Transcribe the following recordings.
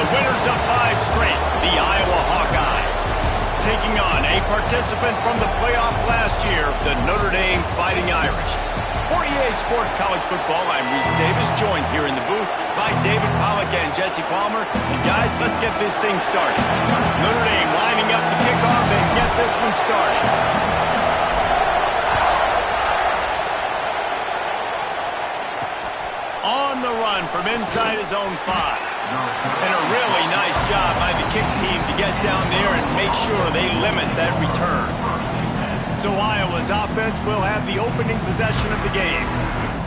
the winners of 5 straight, the Iowa Hawkeyes. Taking on a participant from the playoff last year, the Notre Dame Fighting Irish. For EA Sports College Football, I'm Reese Davis, joined here in the booth by David Pollack and Jesse Palmer. And guys, let's get this thing started. Notre Dame lining up to kick off and get this one started. On the run from inside his own 5. And a really nice job by the kick team to get down there and make sure they limit that return. So Iowa's offense will have the opening possession of the game.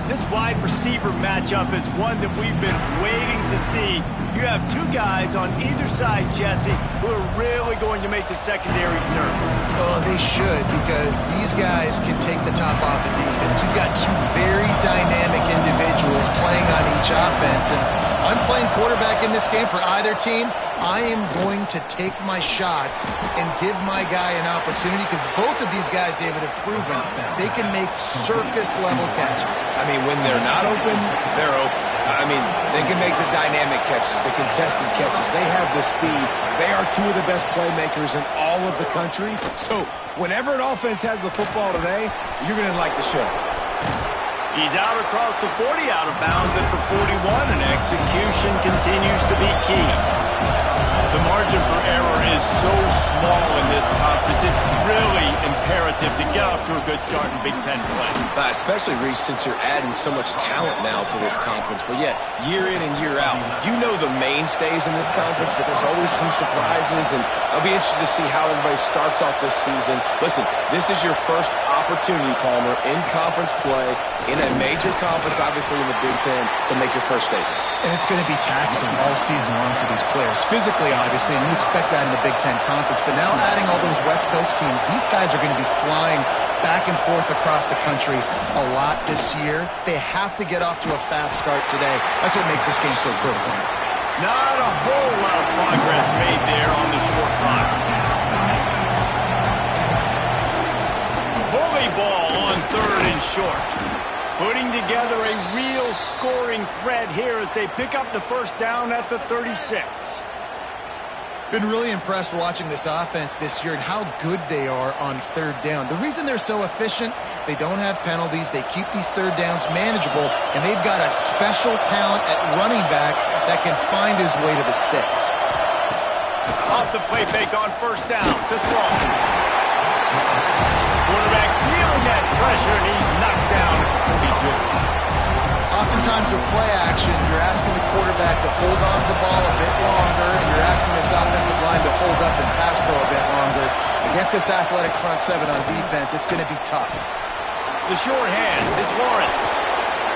This wide receiver matchup is one that we've been waiting to see. You have 2 guys on either side, Jesse, who are really going to make the secondaries nervous. Oh, they should, because these guys can take the top off of defense. You've got 2 very dynamic individuals playing on each offense, and if I'm playing quarterback in this game for either team, I am going to take my shots and give my guy an opportunity, because both of these guys, David, have proven they can make circus-level catches. I mean, when they're not open, they're open. I mean, they can make the dynamic catches, the contested catches. They have the speed. They are 2 of the best playmakers in all of the country. So whenever an offense has the football today, you're going to like the show. He's out across the 40, out of bounds at the 41, and execution continues to be key. The margin for error is so small in this conference, it's really imperative to get off to a good start in Big Ten play. Especially, Reese, since you're adding so much talent now to this conference. But yeah, year in and year out, you know the mainstays in this conference, but there's always some surprises, and I'll be interested to see how everybody starts off this season. Listen, this is your first opportunity, Palmer, in conference play, in a major conference, obviously in the Big Ten, to make your first statement. And it's going to be taxing all season long for these players. Physically, obviously, and you expect that in the Big Ten Conference. But now adding all those West Coast teams, these guys are going to be flying back and forth across the country a lot this year. They have to get off to a fast start today. That's what makes this game so critical. Not a whole lot of progress made there on the short clock. Bully ball on 3rd and short. Putting together a real scoring threat here as they pick up the first down at the 36. Been really impressed watching this offense this year and how good they are on 3rd down. The reason they're so efficient, they don't have penalties, they keep these 3rd downs manageable, and they've got a special talent at running back that can find his way to the sticks. Off the play fake on 1st down to throw. Quarterback feeling that pressure, and he's knocked down at the 42. Oftentimes with play action, you're asking the quarterback to hold on to the ball a bit longer, and you're asking this offensive line to hold up and pass pro a bit longer. Against this athletic front 7 on defense, it's going to be tough. The short hand, it's Lawrence.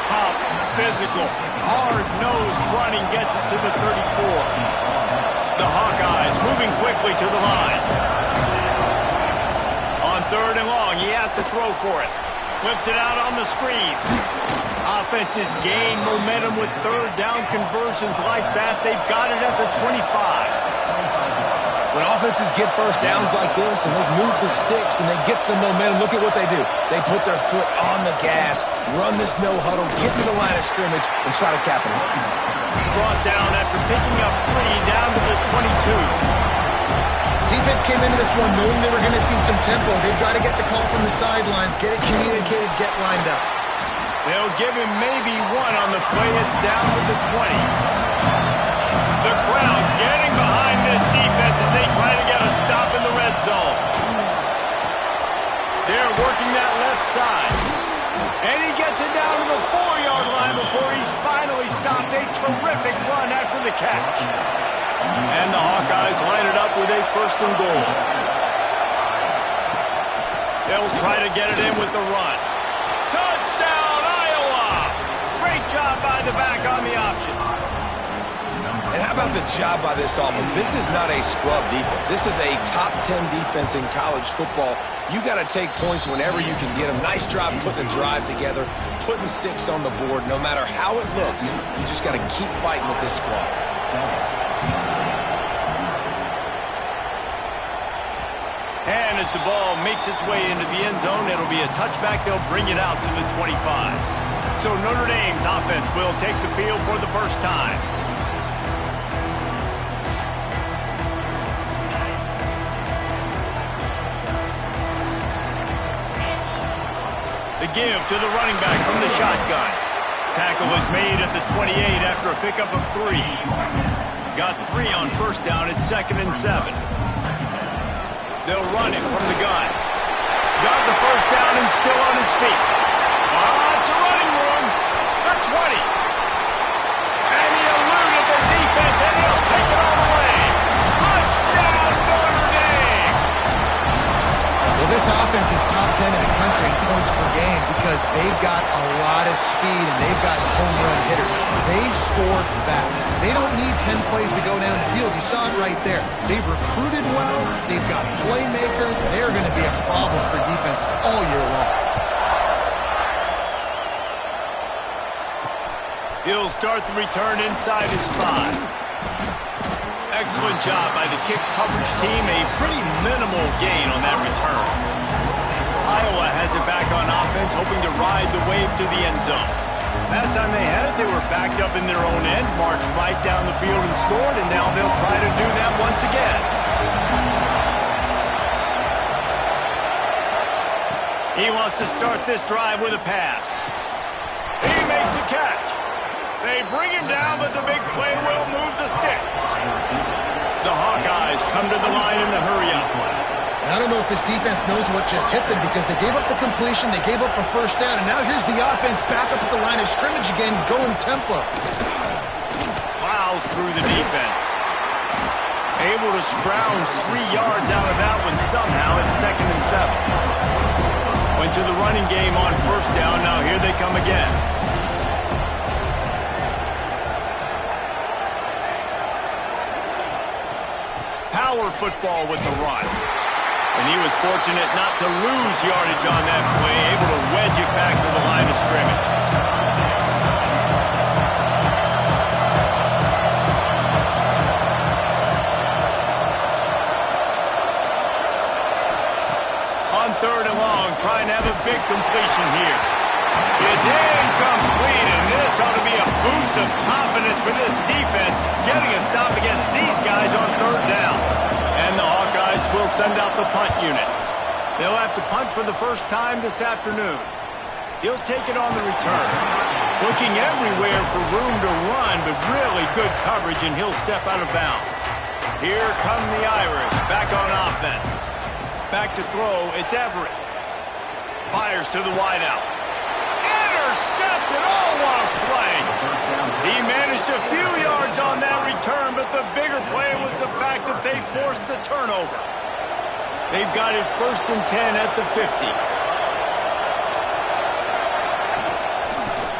Tough, physical, hard-nosed running gets it to the 34. The Hawkeyes moving quickly to the line. On 3rd and long, he has to throw for it. Flips it out on the screen. Offenses gain momentum with 3rd down conversions like that. They've got it at the 25. When offenses get first downs like this and they move the sticks and they get some momentum, look at what they do. They put their foot on the gas, run this no huddle, get to the line of scrimmage, and try to capitalize. Brought down after picking up 3 down to the 22. Defense came into this one knowing they were going to see some tempo. They've got to get the call from the sidelines, get it communicated, get lined up. They'll give him maybe 1 on the play. It's down to the 20. The crowd getting behind this defense as they try to get a stop in the red zone. They're working that left side. And he gets it down to the 4-yard line before he's finally stopped. A terrific run after the catch. And the Hawkeyes line it up with a 1st and goal. They'll try to get it in with the run. Touchdown, Iowa! Great job by the back on the option. And how about the job by this offense? This is not a scrub defense. This is a top 10 defense in college football. You got to take points whenever you can get them. Nice job putting the drive together, putting 6 on the board. No matter how it looks, you just got to keep fighting with this squad. And as the ball makes its way into the end zone, it'll be a touchback. They'll bring it out to the 25. So Notre Dame's offense will take the field for the first time. The give to the running back from the shotgun. Tackle was made at the 28 after a pickup of 3. Got 3 on first down. It's 2nd and 7. They'll run it from the gun. Got the first down and still on his feet. It's a running room. They're 20. And he eluded the defense, and he'll take it all the way. Touchdown, Notre Dame! Well, this offense is top 10 in the country in points per game because they've got a lot of speed and they've got home run hitters. They score fast. They don't need 10 plays to go down the field. You saw it right there. They've recruited well. They've got playmakers. They're going to be a problem for defenses all year long. He'll start the return inside his 5. Excellent job by the kick coverage team. A pretty minimal gain on that return. Iowa has it back on offense, hoping to ride the wave to the end zone. Last time they had it, they were backed up in their own end, marched right down the field and scored, and now they'll try to do that once again. He wants to start this drive with a pass. He makes a catch. They bring him down, but the big play will move the sticks. The Hawkeyes come to the line in the hurry-up. I don't know if this defense knows what just hit them because they gave up the completion, they gave up a first down, and now here's the offense back up at the line of scrimmage again, going tempo. Plows through the defense. Able to scrounge 3 yards out of that one somehow. It's 2nd and 7. Went to the running game on first down. Now here they come again. Power football with the run. And he was fortunate not to lose yardage on that play, able to wedge it back to the line of scrimmage. On 3rd and long, trying to have a big completion here. It's incomplete, and this ought to be a boost of confidence for this defense, getting a stop against these guys on 3rd down. And the Hawkeyes will send out the punt unit. They'll have to punt for the first time this afternoon. He'll take it on the return. Looking everywhere for room to run, but really good coverage, and he'll step out of bounds. Here come the Irish, back on offense. Back to throw, it's Everett. Fires to the wideout. Intercepted, oh, what a play. He managed a few yards on that return, but the bigger play was the fact that they forced the turnover. They've got it 1st and 10 at the 50.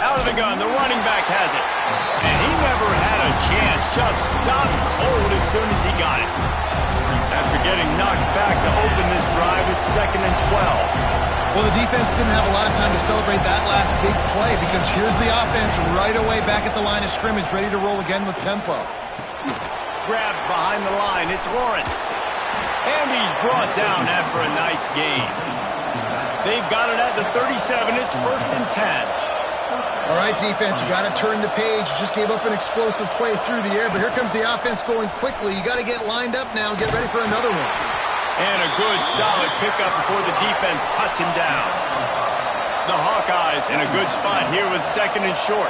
Out of the gun, the running back has it. And he never had a chance, just stopped cold as soon as he got it. After getting knocked back to open this drive, it's 2nd and 12. Well, the defense didn't have a lot of time to celebrate that last big play because here's the offense right away back at the line of scrimmage, ready to roll again with tempo. Grabbed behind the line, it's Lawrence. And he's brought down after a nice gain. They've got it at the 37, it's 1st and 10. All right, defense, you got to turn the page. You just gave up an explosive play through the air, but here comes the offense going quickly. You got to get lined up now and get ready for another one. And a good, solid pickup before the defense cuts him down. The Hawkeyes in a good spot here with 2nd and short.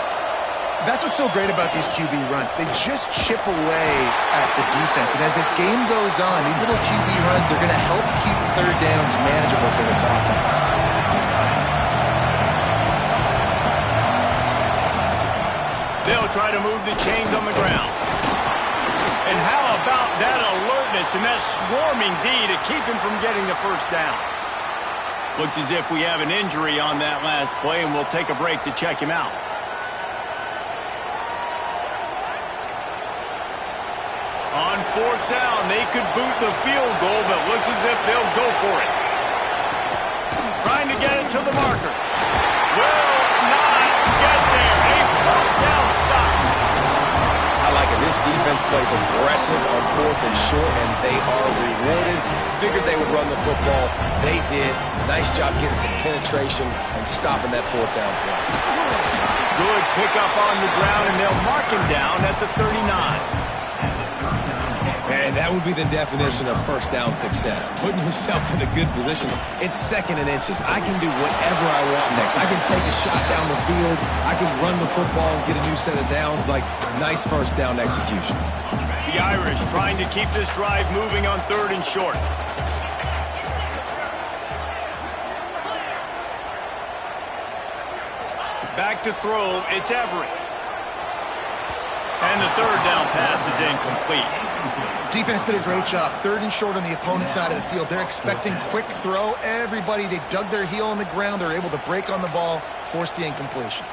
That's what's so great about these QB runs. They just chip away at the defense. And as this game goes on, these little QB runs, they're going to help keep 3rd downs manageable for this offense. They'll try to move the chains on the ground. And how about that alertness and that swarming D to keep him from getting the first down? Looks as if we have an injury on that last play, and we'll take a break to check him out. On 4th down, they could boot the field goal, but looks as if they'll go for it. Trying to get it to the marker. Will not get there. A 4th down stop. I like it. This defense plays aggressive on 4th and short, and they are rewarded. Figured they would run the football. They did. Nice job getting some penetration and stopping that 4th down play. Good pickup on the ground, and they'll mark him down at the 39. And And that would be the definition of first down success. Putting yourself in a good position. It's 2nd and inches. I can do whatever I want next. I can take a shot down the field. I can run the football and get a new set of downs. Like, nice first down execution. The Irish trying to keep this drive moving on 3rd and short. Back to throw, it's Everett. And the 3rd down pass is incomplete. Defense did a great job. 3rd and short on the opponent's side of the field. They're expecting quick throw. Everybody, they dug their heel on the ground. They're able to break on the ball, force the incompletion.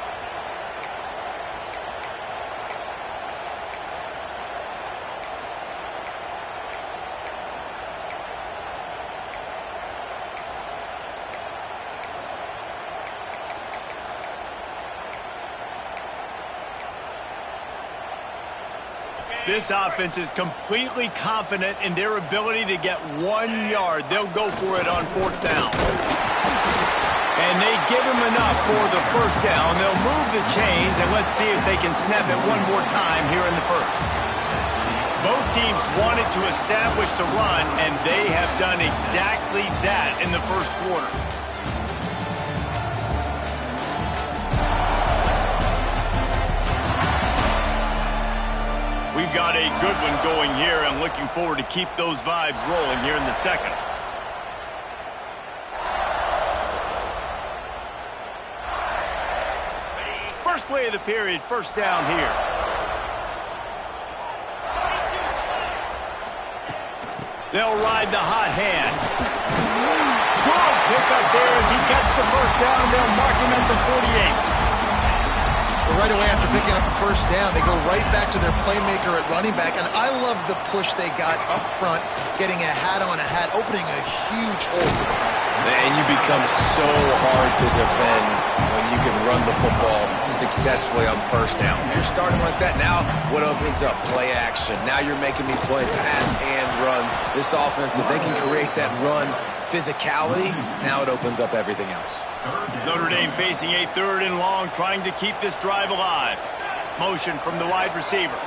This offense is completely confident in their ability to get 1 yard. They'll go for it on 4th down. And they give him enough for the first down. They'll move the chains, and let's see if they can snap it one more time here in the first. Both teams wanted to establish the run, and they have done exactly that in the first quarter. We've got a good one going here. I'm looking forward to keep those vibes rolling here in the second. First play of the period, first down here. They'll ride the hot hand. Good pick up there as he gets the first down. They'll mark him at the 48. Right away after picking up the first down, they go right back to their playmaker at running back. And I love the push they got up front, getting a hat on a hat, opening a huge hole for the ball. And you become so hard to defend when you can run the football successfully on first down. You're starting like that. Now, what opens up? Play action. Now you're making me play pass and run. This offense, if they can create that run physicality, now it opens up everything else. Notre Dame facing a 3rd and long, trying to keep this drive alive. Motion from the wide receiver.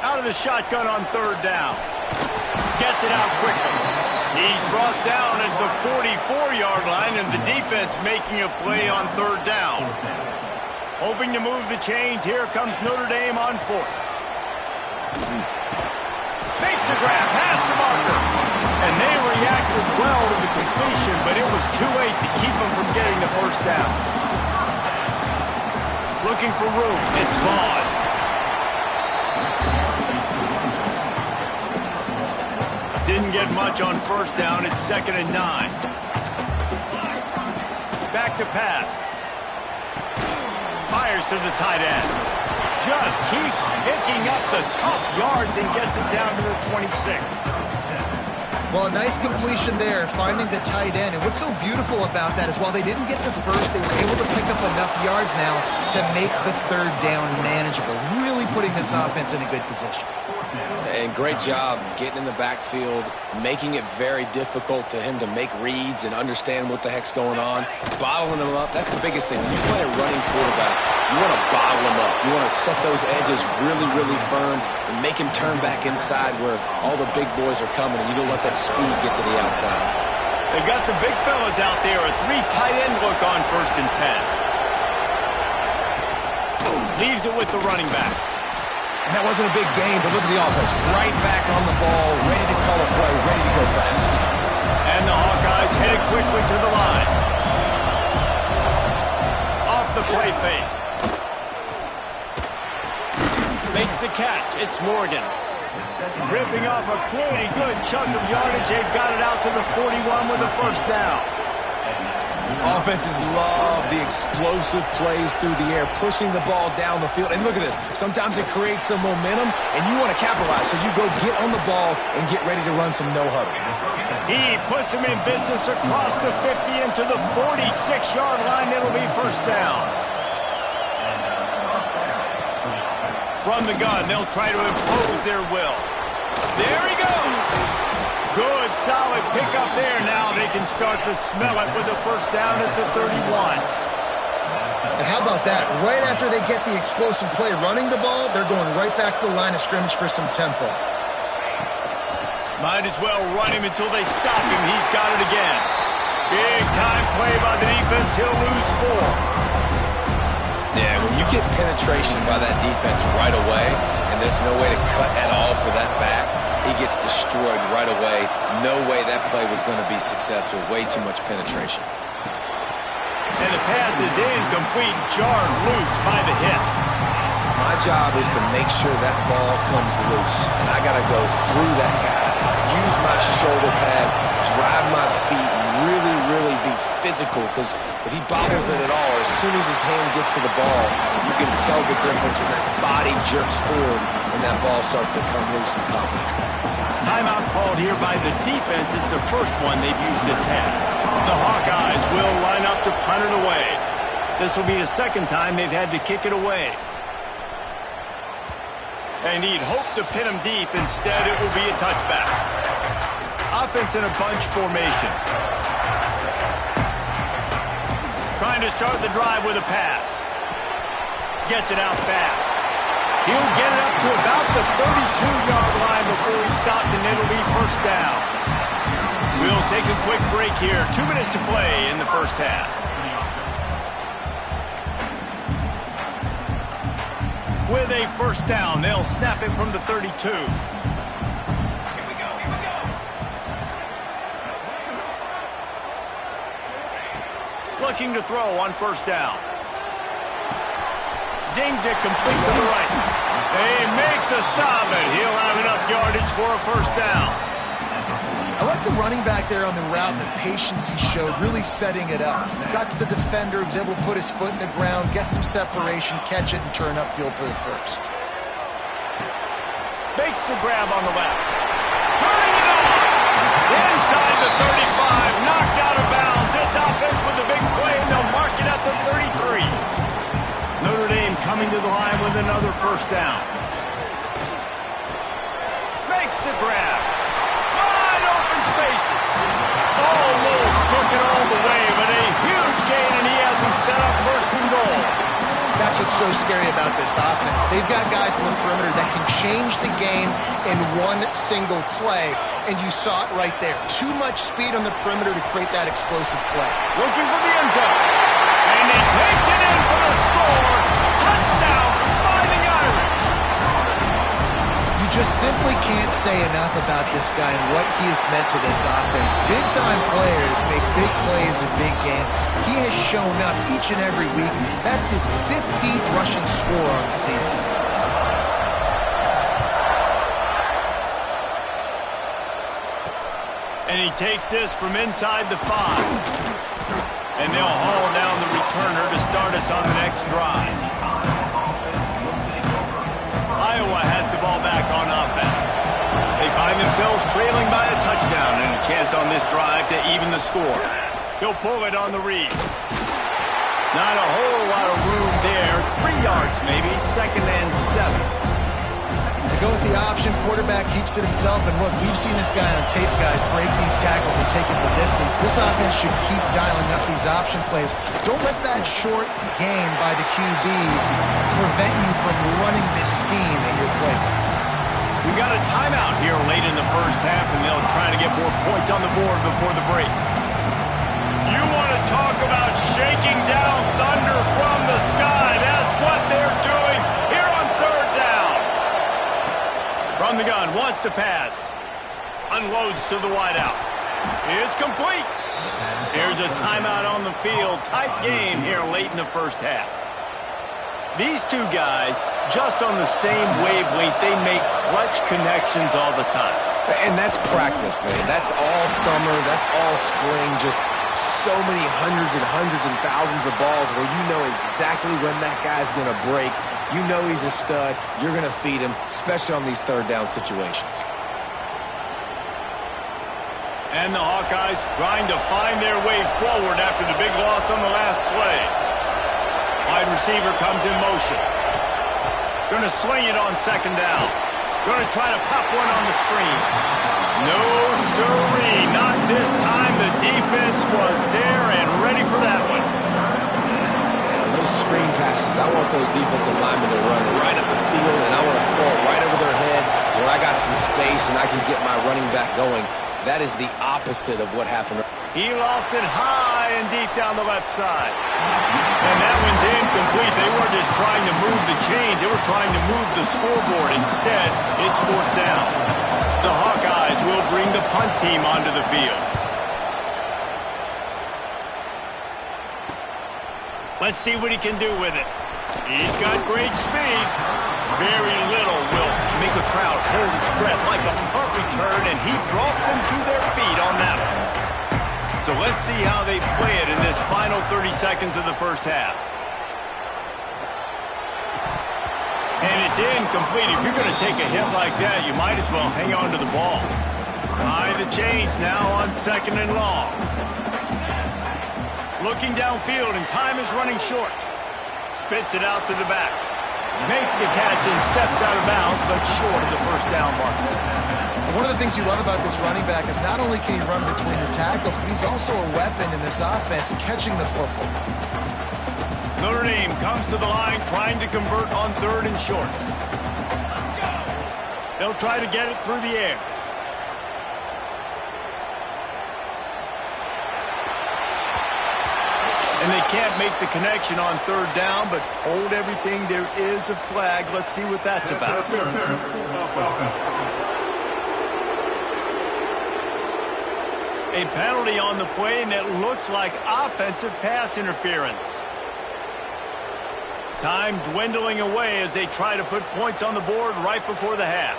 Out of the shotgun on 3rd down. Gets it out quickly. He's brought down at the 44-yard line, and the defense making a play on 3rd down. Hoping to move the chains. Here comes Notre Dame on 4th. Makes the grab, past the marker. And they reacted well to the completion, but it was too late to keep them from getting the first down. Looking for room, it's Vaughn. Didn't get much on first down, it's 2nd and 9. Back to pass. Fires to the tight end. Just keeps picking up the tough yards and gets it down to the 26. Well, a nice completion there, finding the tight end. And what's so beautiful about that is while they didn't get the first, they were able to pick up enough yards now to make the 3rd down manageable, really putting this offense in a good position. And great job getting in the backfield, making it very difficult to him to make reads and understand what the heck's going on, bottling them up. That's the biggest thing. When you play a running quarterback, you want to bottle them up. You want to set those edges really, really firm and make him turn back inside where all the big boys are coming, and you don't let that speed get to the outside. They've got the big fellas out there. A 3 tight end look on 1st and 10. Leaves it with the running back. And that wasn't a big game, but look at the offense. Right back on the ball, ready to call a play, ready to go fast. And the Hawkeyes headed quickly to the line. Off the play fake. Makes the catch. It's Morgan. Ripping off a pretty good chunk of yardage. They've got it out to the 41 with a first down. Offenses love the explosive plays through the air, pushing the ball down the field. And look at this. Sometimes it creates some momentum, and you want to capitalize. So you go get on the ball and get ready to run some no-huddle. He puts him in business across the 50 into the 46-yard line. It'll be first down. From the gun, they'll try to impose their will. There he goes. Good, solid pickup there. Now they can start to smell it with a first down at the 31. And how about that? Right after they get the explosive play running the ball, they're going right back to the line of scrimmage for some tempo. Might as well run him until they stop him. He's got it again. Big time play by the defense. He'll lose 4. Yeah, when you get penetration by that defense right away, and there's no way to cut at all for that back, he gets destroyed right away. No way that play was going to be successful. Way too much penetration. And the pass is incomplete, jarred loose by the hit. My job is to make sure that ball comes loose, and I got to go through that guy, use my shoulder pad, drive my feet, and really be physical, because if he bobbles it at all, as soon as his hand gets to the ball, you can tell the difference when that body jerks forward and that ball starts to come loose and pop it. Timeout called here by the defense. It's the first one they've used this half. The Hawkeyes will line up to punt it away. This will be the second time they've had to kick it away. And he'd hope to pin him deep. Instead, it will be a touchback. Offense in a bunch formation. Trying to start the drive with a pass. Gets it out fast. He'll get it up to about the 32-yard line before he's stopped, and it'll be first down. We'll take a quick break here. 2 minutes to play in the first half. With a first down, they'll snap it from the 32. Here we go. Looking to throw on first down. Zings it complete to the right. They make the stop, and he'll have enough yardage for a first down. I like the running back there on the route and the patience he showed, really setting it up. Got to the defender, was able to put his foot in the ground, get some separation, catch it, and turn upfield for the first. Makes the grab on the left. Turning it on! Inside the 35, knocked out of bounds. This offense with the big play, and they'll mark it at the 33. Notre Dame coming to the line with another first down. Makes the grab. Wide open spaces. Almost took it all the way, but a huge gain, and he has him set up first and goal. That's what's so scary about this offense. They've got guys on the perimeter that can change the game in one single play, and you saw it right there. Too much speed on the perimeter to create that explosive play. Looking for the end zone. And he takes it in for the score. Touchdown, Fighting Irish. You just simply can't say enough about this guy and what he has meant to this offense. Big-time players make big plays in big games. He has shown up each and every week. That's his 15th rushing score on the season. And he takes this from inside the 5. And they'll haul down the returner to start us on the next drive. Iowa has the ball back on offense. They find themselves trailing by a touchdown and a chance on this drive to even the score. He'll pull it on the read. Not a whole lot of room there. 3 yards maybe, 2nd and 7. They go with the option. Quarterback keeps it himself. And look, we've seen this guy on tape, guys, break these tackles and take it the distance. This offense should keep dialing up these option plays. Don't let that short gain by the QB prevent you from running this scheme in your play. We got a timeout here late in the first half, and they'll try to get more points on the board before the break. You want to talk about shaking down thunder from the sky. That's what they're doing here on third down. From the gun, wants to pass. Unloads to the wideout. It's complete. Here's a timeout on the field. Tight game here late in the first half. These two guys, just on the same wavelength, they make clutch connections all the time. And that's practice, man. That's all summer. That's all spring. Just so many hundreds and thousands of balls where you know exactly when that guy's going to break. You know he's a stud. You're going to feed him, especially on these third down situations. And the Hawkeyes trying to find their way forward after the big loss on the last play. Wide receiver comes in motion. Going to swing it on 2nd down. Going to try to pop one on the screen. No siree, not this time. The defense was there and ready for that one. Yeah, those screen passes, I want those defensive linemen to run right up the field, and I want to throw it right over their head where I got some space and I can get my running back going. That is the opposite of what happened. He lost it high and deep down the left side. And that one's incomplete. They weren't just trying to move the chains. They were trying to move the scoreboard. Instead, it's fourth down. The Hawkeyes will bring the punt team onto the field. Let's see what he can do with it. He's got great speed. Very little will make a crowd hold its breath like a punt return, and he brought them to their feet on that one. So let's see how they play it in this final 30 seconds of the first half. And it's incomplete. If you're going to take a hit like that, you might as well hang on to the ball. High the chains now on 2nd and long. Looking downfield, and time is running short. Spits it out to the back. Makes the catch and steps out of bounds, but short of the first down marker. One of the things you love about this running back is not only can he run between the tackles, but he's also a weapon in this offense, catching the football. Notre Dame comes to the line trying to convert on 3rd and short. They'll try to get it through the air. And they can't make the connection on 3rd down, but hold everything. There is a flag. Let's see what that's about. A penalty on the play, and it looks like offensive pass interference. Time dwindling away as they try to put points on the board right before the half.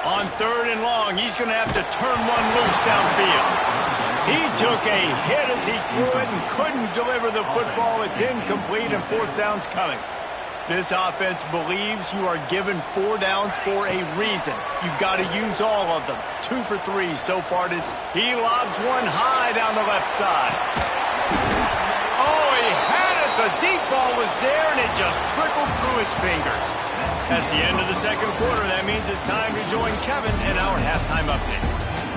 On 3rd and long, he's going to have to turn one loose downfield. He took a hit as he threw it and couldn't deliver the football. It's incomplete, and 4th down's coming. This offense believes you are given 4 downs for a reason. You've got to use all of them. 2 for 3 so far. He lobs one high down the left side. Oh, he had it. The deep ball was there, and it just trickled through his fingers. That's the end of the second quarter. That means it's time to join Kevin in our halftime update.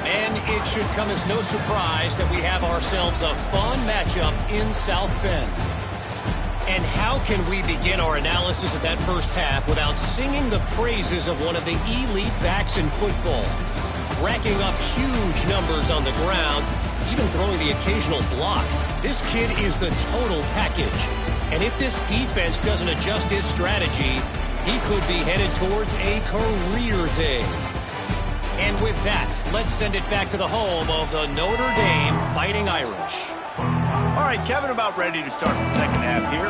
And it should come as no surprise that we have ourselves a fun matchup in South Bend. And how can we begin our analysis of that first half without singing the praises of one of the elite backs in football? Racking up huge numbers on the ground, even throwing the occasional block. This kid is the total package. And if this defense doesn't adjust its strategy, he could be headed towards a career day. And with that, let's send it back to the home of the Notre Dame Fighting Irish. All right, Kevin, about ready to start the second half here.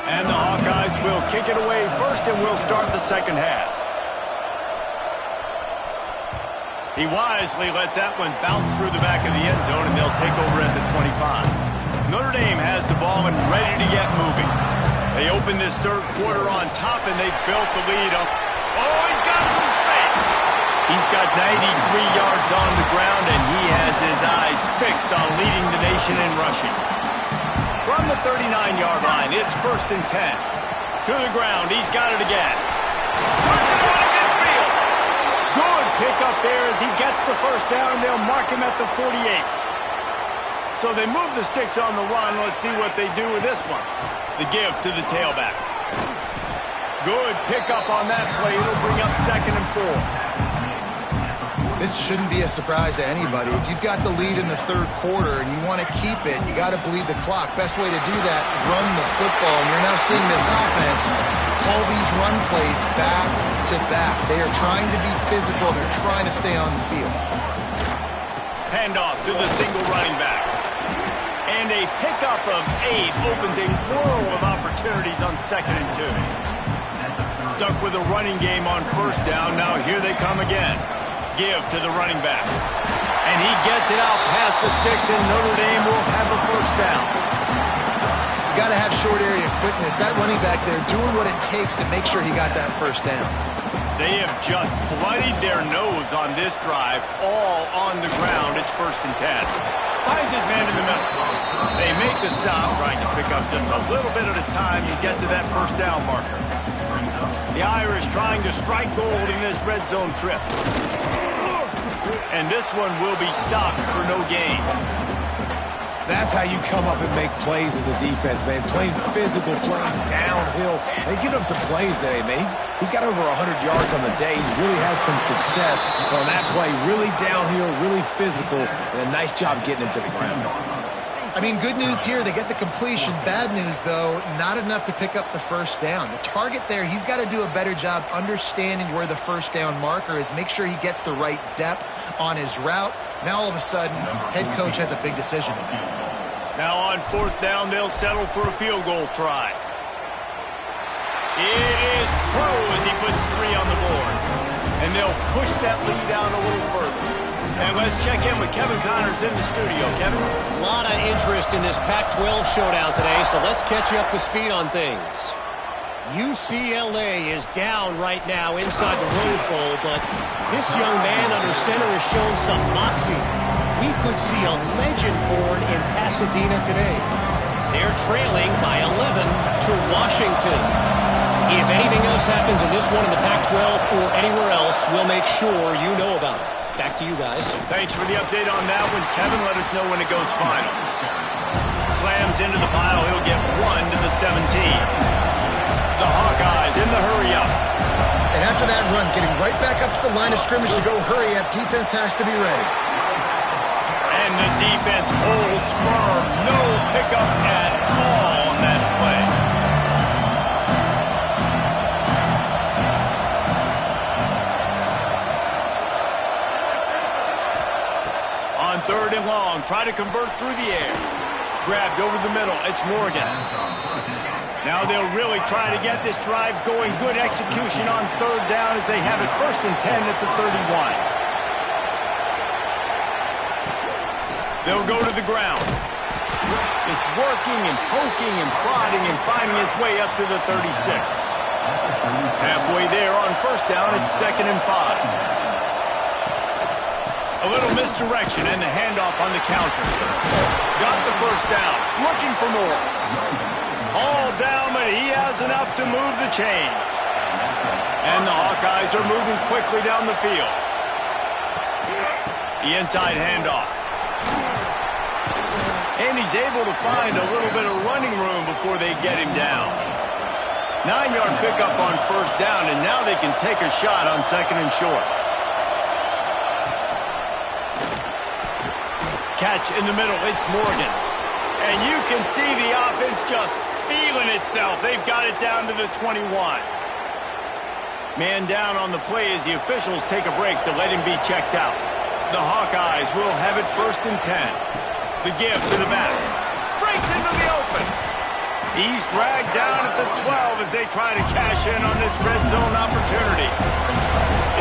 And the Hawkeyes will kick it away first, and we'll start the second half. He wisely lets that one bounce through the back of the end zone, and they'll take over at the 25. Notre Dame has the ball and ready to get moving. They open this third quarter on top, and they've built the lead up. Oh, he's got some space. He's got 93 yards on the ground, and he has his eyes fixed on leading the nation in rushing. From the 39-yard line, it's 1st and 10. To the ground, he's got it again. Turns it on at midfield. Good pickup there as he gets the first down, and they'll mark him at the 48. So they move the sticks on the run. Let's see what they do with this one. The give to the tailback. Good pickup on that play. It'll bring up 2nd and 4. This shouldn't be a surprise to anybody. If you've got the lead in the third quarter and you want to keep it, you got to bleed the clock. Best way to do that, run the football. And you're now seeing this offense call these run plays back to back. They are trying to be physical. They're trying to stay on the field. Handoff to the single running back. And a pickup of 8 opens a whirl of opportunities on 2nd and 2. Stuck with a running game on 1st down. Now here they come again. Give to the running back. And he gets it out past the sticks, and Notre Dame will have a 1st down. You got to have short area quickness. That running back there doing what it takes to make sure he got that 1st down. They have just bloodied their nose on this drive, all on the ground. It's 1st and 10. Finds his man in the middle. They make the stop, trying to pick up just a little bit at a time. You get to that 1st down marker. The Irish trying to strike gold in this red zone trip. And this one will be stopped for no gain. That's how you come up and make plays as a defense, man. Playing physical, playing downhill. They give him some plays today, man. He's got over 100 yards on the day. He's really had some success on that play. Really downhill, really physical, and a nice job getting him to the ground. I mean, good news here, they get the completion. Bad news, though, not enough to pick up the first down. The target there, he's got to do a better job understanding where the first down marker is, make sure he gets the right depth on his route. Now, all of a sudden, head coach has a big decision to make. Now on fourth down, they'll settle for a field goal try. It is true as he puts 3 on the board. And they'll push that lead out a little further. And let's check in with Kevin Connors in the studio. Kevin? A lot of interest in this Pac-12 showdown today, so let's catch you up to speed on things. UCLA is down right now inside the Rose Bowl, but this young man under center has shown some moxie. We could see a legend born in Pasadena today. They're trailing by 11 to Washington. If anything else happens in this one in the Pac-12 or anywhere else, we'll make sure you know about it. Back to you guys. Thanks for the update on that one, Kevin. Let us know when it goes final. Slams into the pile. He'll get 1 to the 17. The Hawkeyes in the hurry-up. And after that run, getting right back up to the line of scrimmage to go hurry-up, defense has to be ready. And the defense holds firm. No pickup at all on that play. On third and long, try to convert through the air. Grabbed over the middle. It's Morgan. Now they'll really try to get this drive going. Good execution on third down as they have it 1st and 10 at the 31. They'll go to the ground. Just working and poking and prodding and finding his way up to the 36. Halfway there on first down, it's 2nd and 5. A little misdirection and the handoff on the counter. Got the first down. Looking for more. All down, but he has enough to move the chains. And the Hawkeyes are moving quickly down the field. The inside handoff. And he's able to find a little bit of running room before they get him down. 9-yard pickup on first down, and now they can take a shot on 2nd and short. Catch in the middle, it's Morgan. And you can see the offense just feeling itself. They've got it down to the 21. Man down on the play as the officials take a break to let him be checked out. The Hawkeyes will have it 1st and 10. The give to the back. Breaks into the open. He's dragged down at the 12 as they try to cash in on this red zone opportunity.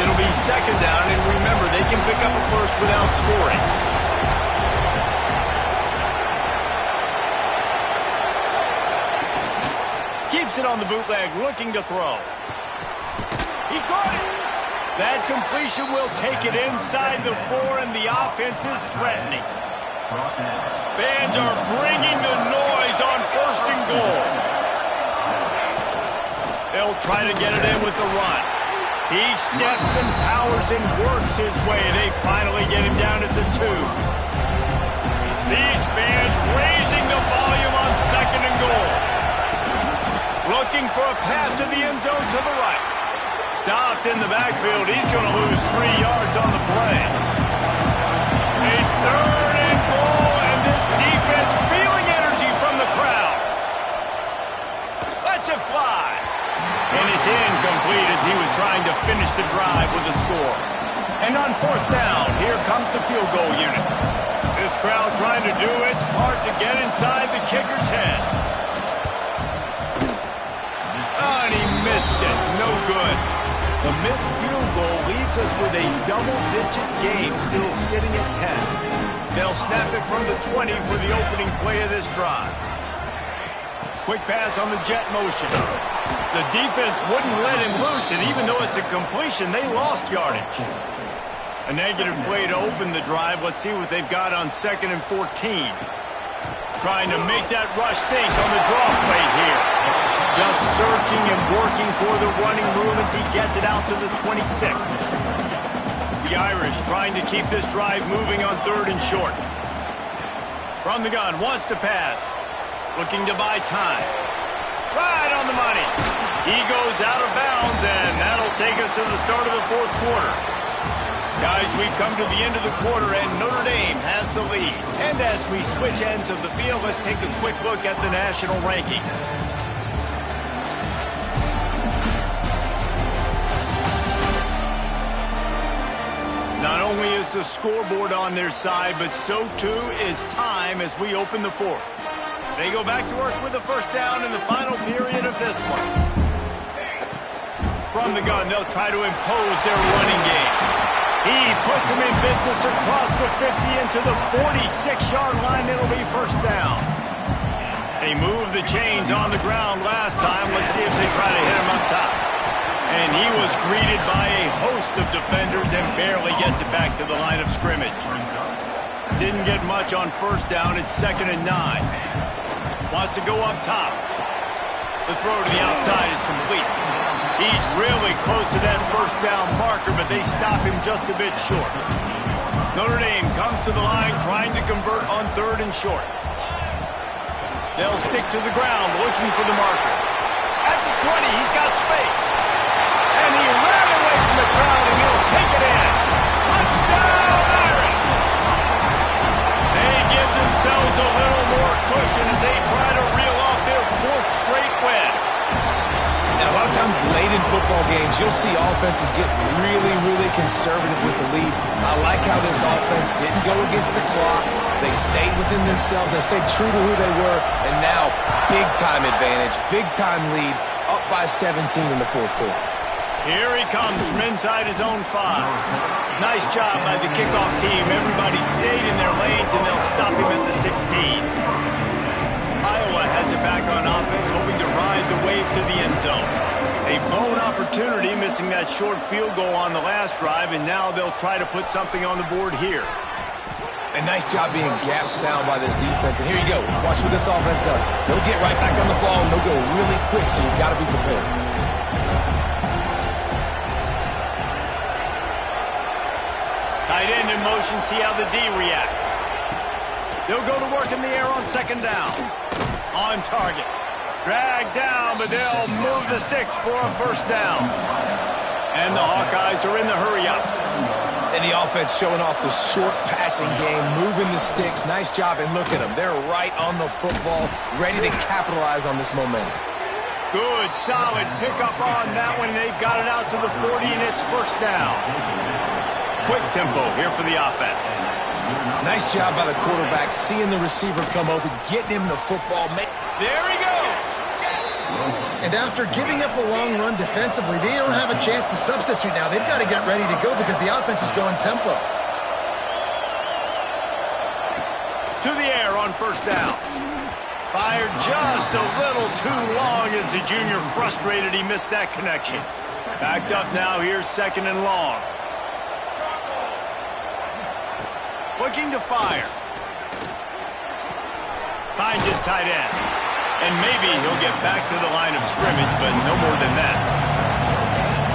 It'll be 2nd down, and remember, they can pick up a first without scoring. Keeps it on the bootleg, looking to throw. He caught it. That completion will take it inside the 4, and the offense is threatening. Fans are bringing the noise on 1st and goal. They'll try to get it in with the run. He steps and powers and works his way. They finally get him down at the 2. These fans raising the volume on 2nd and goal. Looking for a pass to the end zone to the right. Stopped in the backfield. He's going to lose 3 yards on the play. A 3rd and goal, and this defense feeling energy from the crowd. Lets it fly. And it's incomplete as he was trying to finish the drive with a score. And on 4th down, here comes the field goal unit. This crowd trying to do its part to get inside the kicker's head. And he missed it. No good. The missed field goal leaves us with a double-digit game still sitting at 10. They'll snap it from the 20 for the opening play of this drive. Quick pass on the jet motion. The defense wouldn't let him loose, and even though it's a completion, they lost yardage. A negative play to open the drive. Let's see what they've got on 2nd and 14. Trying to make that rush think on the draw play here. Just searching and working for the running room as he gets it out to the 26. The Irish trying to keep this drive moving on 3rd and short. From the gun, wants to pass. Looking to buy time. Right on the money. He goes out of bounds, and that'll take us to the start of the fourth quarter. Guys, we've come to the end of the quarter, and Notre Dame has the lead. And as we switch ends of the field, let's take a quick look at the national rankings. Not only is the scoreboard on their side, but so too is time as we open the fourth. They go back to work with the first down in the final period of this one. From the gun, they'll try to impose their running game. He puts them in business across the 50 into the 46-yard line. It'll be first down. They moved the chains on the ground last time. Let's see if they try to hit him up top. And he was greeted by a host of defenders and barely gets it back to the line of scrimmage. Didn't get much on first down. It's 2nd and 9. Wants to go up top. The throw to the outside is complete. He's really close to that first down marker, but they stop him just a bit short. Notre Dame comes to the line trying to convert on 3rd and short. They'll stick to the ground looking for the marker. At the 20, he's got space. And he ran away from the crowd, and he'll take it in. Touchdown, Irish! They give themselves a little more cushion as they try to reel off their 4th straight win. Now, a lot of times late in football games, you'll see offenses get really, really conservative with the lead. I like how this offense didn't go against the clock. They stayed within themselves. They stayed true to who they were. And now, big-time advantage, big-time lead, up by 17 in the fourth quarter. Here he comes from inside his own 5. Nice job by the kickoff team. Everybody stayed in their lanes, and they'll stop him at the 16. Iowa has it back on offense, hoping to ride the wave to the end zone. A blown opportunity, missing that short field goal on the last drive, and now they'll try to put something on the board here. A nice job being gap sound by this defense. And here you go. Watch what this offense does. They'll get right back on the ball, and they'll go really quick, so you've got to be prepared. Tight end in motion, see how the D reacts. They'll go to work in the air on 2nd down. On target. Dragged down, but they'll move the sticks for a first down. And the Hawkeyes are in the hurry-up. And the offense showing off the short passing game, moving the sticks. Nice job, and look at them. They're right on the football, ready to capitalize on this momentum. Good, solid pickup on that one. They've got it out to the 40, and it's first down. Quick tempo here for the offense. Nice job by the quarterback, seeing the receiver come open, getting him the football. There he goes. And after giving up a long run defensively, they don't have a chance to substitute now. They've got to get ready to go because the offense is going tempo. To the air on first down. Fired just a little too long as the junior frustrated he missed that connection. Backed up now, here's 2nd and long. Looking to fire. Finds his tight end. And maybe he'll get back to the line of scrimmage, but no more than that.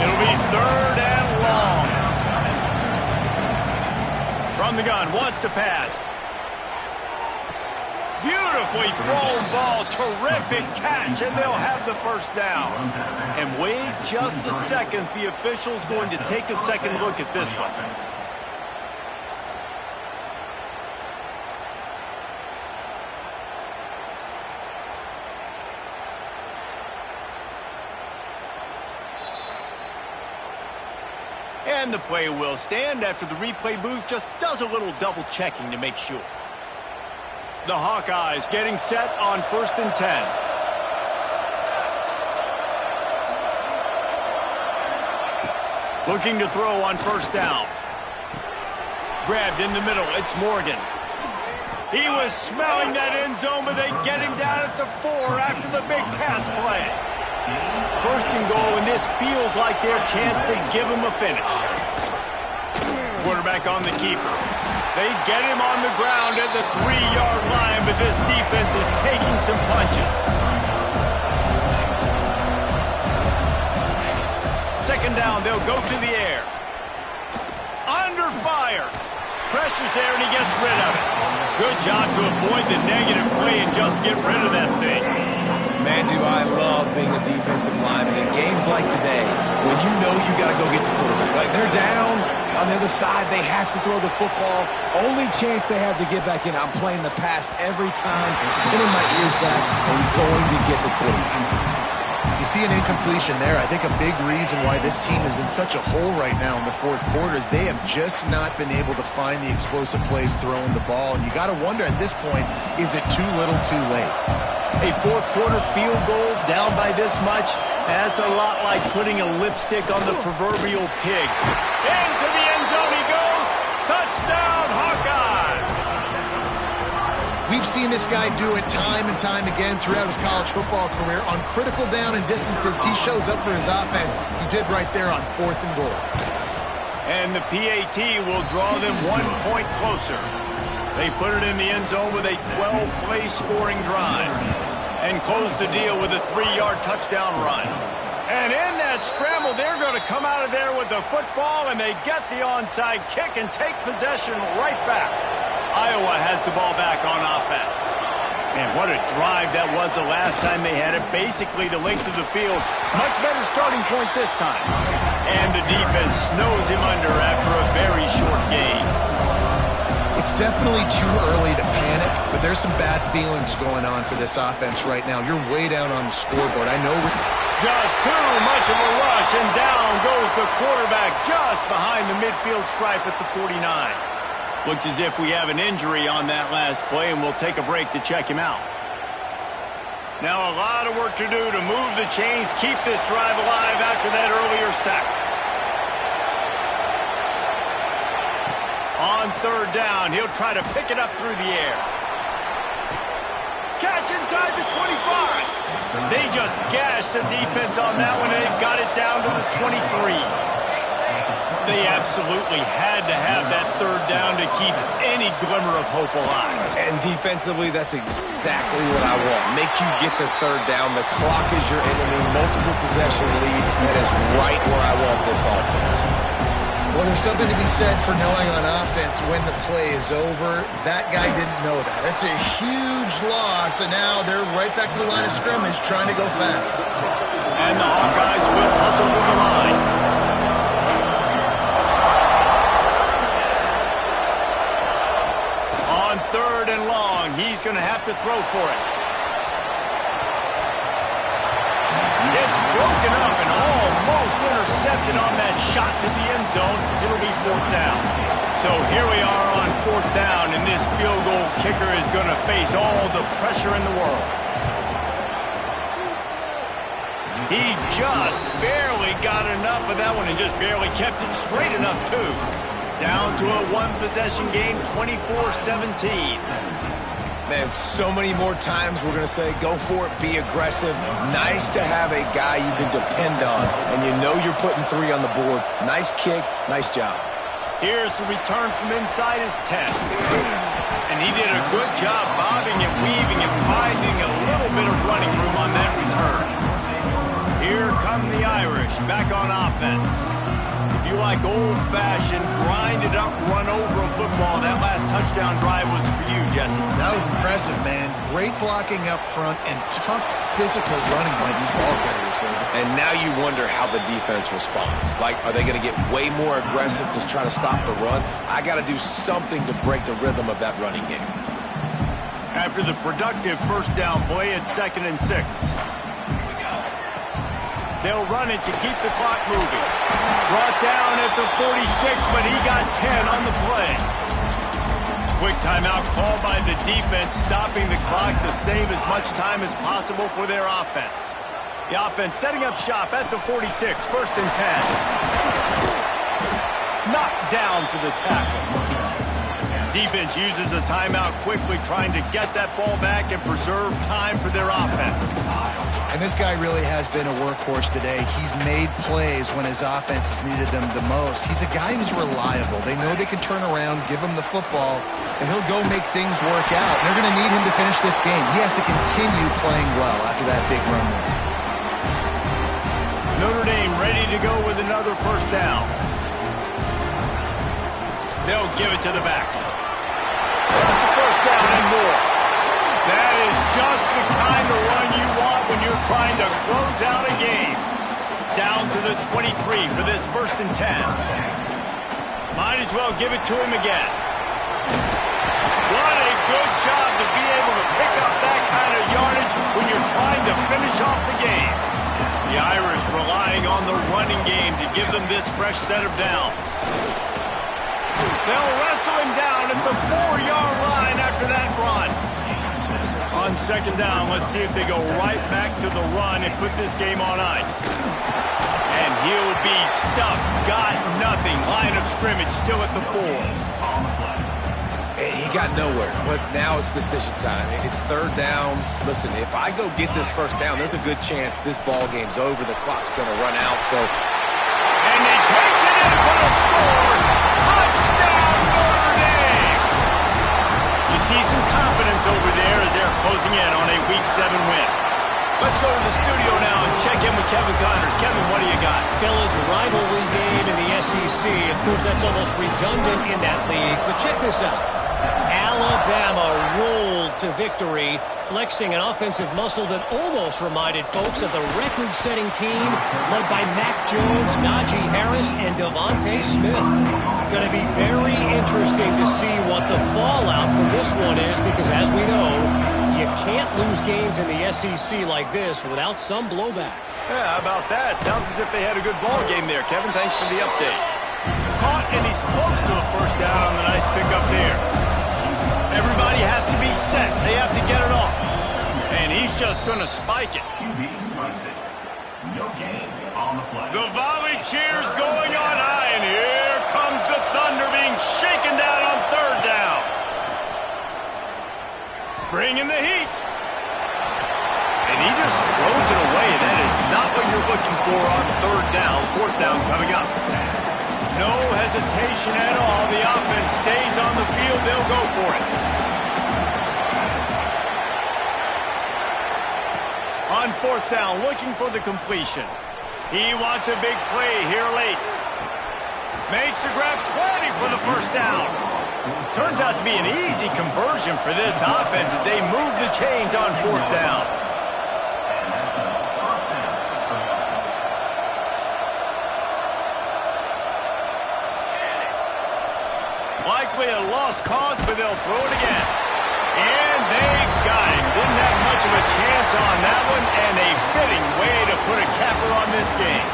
It'll be 3rd and long. From the gun, wants to pass. Beautifully thrown ball, terrific catch, and they'll have the first down. And wait just a second, the official's going to take a second look at this one. And the play will stand after the replay booth just does a little double checking to make sure. The Hawkeyes getting set on 1st and 10. Looking to throw on first down. Grabbed in the middle, it's Morgan. He was smelling that end zone, but they get him down at the 4 after the big pass play. 1st and goal, and this feels like their chance to give him a finish. Quarterback on the keeper. They get him on the ground at the 3-yard line, but this defense is taking some punches. 2nd down, they'll go to the air. Under fire. Pressure's there, and he gets rid of it. Good job to avoid the negative play and just get rid of that thing. Man, do I love being a defensive lineman in games like today when you know you got to go get the quarterback. Like, they're down on the other side. They have to throw the football. Only chance they have to get back in. I'm playing the pass every time, pinning my ears back, and going to get the quarterback. You see an incompletion there. I think a big reason why this team is in such a hole right now in the fourth quarter is they have just not been able to find the explosive plays throwing the ball. And you got to wonder at this point, is it too little too late? A fourth quarter field goal down by this much, that's a lot like putting a lipstick on the proverbial pig. Into the end zone he goes. Touchdown, Hawkeyes! We've seen this guy do it time and time again throughout his college football career. On critical down and distances, he shows up for his offense. He did right there on 4th and goal. And the PAT will draw them 1 point closer. They put it in the end zone with a 12-play scoring drive and close the deal with a 3-yard touchdown run. And in that scramble, they're going to come out of there with the football, and they get the onside kick and take possession right back. Iowa has the ball back on offense. And what a drive that was the last time they had it. Basically the length of the field. Much better starting point this time. And the defense snows him under after a very short game. It's definitely too early to panic, but there's some bad feelings going on for this offense right now. You're way down on the scoreboard. I know just too much of a rush, and down goes the quarterback just behind the midfield stripe at the 49. Looks as if we have an injury on that last play, and we'll take a break to check him out. Now a lot of work to do to move the chains, keep this drive alive after that earlier sack. On 3rd down, he'll try to pick it up through the air. Catch inside the 25. They just gashed the defense on that one, and they've got it down to the 23. They absolutely had to have that 3rd down to keep any glimmer of hope alive. And defensively, that's exactly what I want. Make you get the 3rd down. The clock is your enemy. Multiple possession lead. That is right where I want this offense. Well, there's something to be said for knowing on offense when the play is over. That guy didn't know that. That's a huge loss, and now they're right back to the line of scrimmage trying to go fast. And the Hawkeyes will hustle to the line. On 3rd and long, he's going to have to throw for it. It's broken up and almost intercepted on that shot to the end zone. It'll be 4th down. So here we are on 4th down, and this field goal kicker is going to face all the pressure in the world. He just barely got enough of that one and just barely kept it straight enough, too. Down to a 1-possession game, 24-17. Man, so many more times we're going to say, go for it, be aggressive. Nice to have a guy you can depend on, and you know you're putting 3 on the board. Nice kick, nice job. Here's the return from inside his 10. And he did a good job bobbing and weaving and finding a little bit of running room on that return. Here come the Irish, back on offense. If you like old-fashioned, grinded-up, run-over football, that last touchdown drive was for you, Jesse. That was impressive, man. Great blocking up front and tough physical running by these ball carriers, David. And now you wonder how the defense responds. Like, are they going to get way more aggressive to try to stop the run? I got to do something to break the rhythm of that running game. After the productive 1st down play, it's 2nd and 6. They'll run it to keep the clock moving. Brought down at the 46, but he got 10 on the play. Quick timeout called by the defense, stopping the clock to save as much time as possible for their offense. The offense setting up shop at the 46, 1st and 10. Knocked down for the tackle. Defense uses a timeout quickly, trying to get that ball back and preserve time for their offense. And this guy really has been a workhorse today. He's made plays when his offense has needed them the most. He's a guy who's reliable. They know they can turn around, give him the football, and he'll go make things work out. They're going to need him to finish this game. He has to continue playing well after that big run win. Notre Dame ready to go with another 1st down. They'll give it to the back. The 1st touchdown and more. That is just the kind of run you want when you're trying to close out a game. Down to the 23 for this 1st and 10. Might as well give it to him again. What a good job to be able to pick up that kind of yardage when you're trying to finish off the game. The Irish relying on the running game to give them this fresh set of downs. They'll wrestle him down at the 4-yard line after that run. On 2nd down, let's see if they go right back to the run and put this game on ice. And he'll be stuffed. Got nothing. Line of scrimmage still at the 4. He got nowhere, but now it's decision time. It's 3rd down. Listen, if I go get this 1st down, there's a good chance this ball game's over. The clock's going to run out, so... And he takes it in for the score. Touchdown, Notre Dame! You see some confidence over there as they're closing in on a Week 7 win. Let's go to the studio now and check in with Kevin Connors. Kevin, what do you got? Fellas, rivalry game in the SEC. Of course, that's almost redundant in that league, but check this out. Alabama rolled to victory, flexing an offensive muscle that almost reminded folks of the record-setting team led by Mac Jones, Najee Harris, and Devontae Smith. Going to be very interesting to see what the fallout from this one is, because as we know, you can't lose games in the SEC like this without some blowback. Yeah, how about that? Sounds as if they had a good ball game there. Kevin, thanks for the update. Caught, and he's close to a 1st down on the nice pickup there. Everybody has to be set. They have to get it off. And he's just going to spike it. The volley cheers going on high, and here comes the Thunder being shaken down on 3rd down. Bringing the heat. And he just throws it away. That is not what you're looking for on 3rd down. 4th down coming up. No hesitation at all. The offense stays on the field. They'll go for it. On 4th down, looking for the completion. He wants a big play here late. Makes the grab, plenty for the 1st down. Turns out to be an easy conversion for this offense as they move the chains on 4th down. Likely a lost cause, but they'll throw it again. And they got him. Didn't have much of a chance on that one, and a fitting way to put a capper on this game.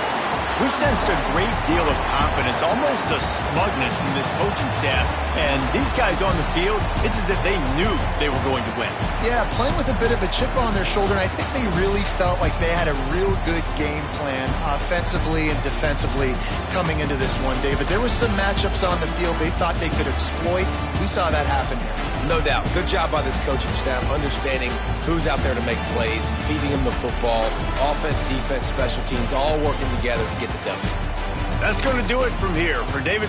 We sensed a great deal of confidence, almost a smugness from this coaching staff. And these guys on the field, it's as if they knew they were going to win. Yeah, playing with a bit of a chip on their shoulder, and I think they really felt like they had a real good game plan offensively and defensively coming into this one, David. There was some matchups on the field they thought they could exploit. We saw that happen here. No doubt. Good job by this coaching staff, understanding who's out there to make plays, feeding them the football, offense, defense, special teams, all working together to get the W. That's going to do it from here. For David